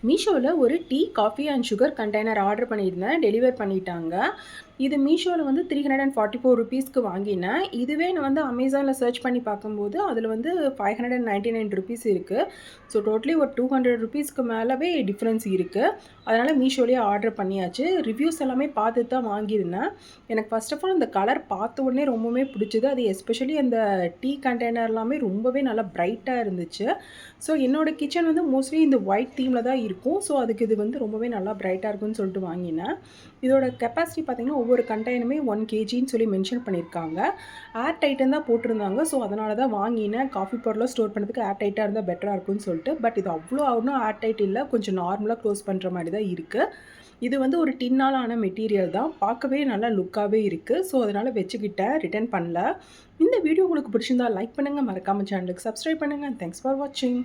மீஷோவில் ஒரு tea, coffee and sugar container order பண்ணியிருந்தேன். டெலிவர் பண்ணிட்டாங்க. இது மீஷோவில் வந்து ₹344க்கு வாங்கினேன். இதுவே நான் வந்து அமேசானில் சர்ச் பண்ணி பார்க்கும்போது அதில் வந்து ₹599 இருக்குது. ஸோ டோட்டலி ஒரு ₹200க்கு மேலவே டிஃப்ரென்ஸ் இருக்குது. அதனால் மீஷோலேயே ஆர்டர் பண்ணியாச்சு. ரிவ்யூஸ் எல்லாமே பார்த்துட்டு தான் வாங்கியிருந்தேன். எனக்கு ஃபர்ஸ்ட் ஆஃப் ஆல் இந்த கலர் பார்த்த உடனே ரொம்பவுமே பிடிச்சது. அது எஸ்பெஷலி அந்த டீ கண்டெய்னர் எல்லாமே ரொம்பவே நல்லா பிரைட்டாக இருந்துச்சு. ஸோ என்னோட கிச்சன் வந்து மோஸ்ட்லி இந்த ஒயிட் தீமில் தான் இருக்கும். ஸோ அதுக்கு இது வந்து ரொம்பவே நல்லா பிரைட்டாக இருக்கும்னு சொல்லிட்டு வாங்கினேன். இதோட கெப்பாசிட்டி பார்த்தீங்கன்னா ஒவ்வொரு கண்டெய்னருமே 1 கேஜின்னு சொல்லி மென்ஷன் பண்ணியிருக்காங்க. ஏர் டைட்டுன்னு தான் போட்டிருந்தாங்க. ஸோ அதனால தான் வாங்கினேன். காஃபி பவுடர்லாம் ஸ்டோர் பண்ணுறதுக்கு ஏர் டைட்டாக இருந்தால் பெட்டராக இருக்கும்னு சொல்லிட்டு. பட் இது அவ்வளோ ஒன்றும் ஏர் டைட் இல்லை. கொஞ்சம் நார்மலாக க்ளோஸ் பண்ணுற மாதிரி தான் இருக்குது. இது வந்து ஒரு டின்னால் ஆன மெட்டீரியல் தான். பார்க்கவே நல்லா லுக்காகவே இருக்குது. ஸோ அதனால் வச்சுக்கிட்டேன். ரிட்டர்ன் பண்ணல. இந்த வீடியோ உங்களுக்கு பிடிச்சிருந்தா லைக் பண்ணுங்கள். மறக்காமல் சேனலுக்கு சப்ஸ்கிரைப் பண்ணுங்கள். தேங்க்ஸ் ஃபார் வாட்சிங்.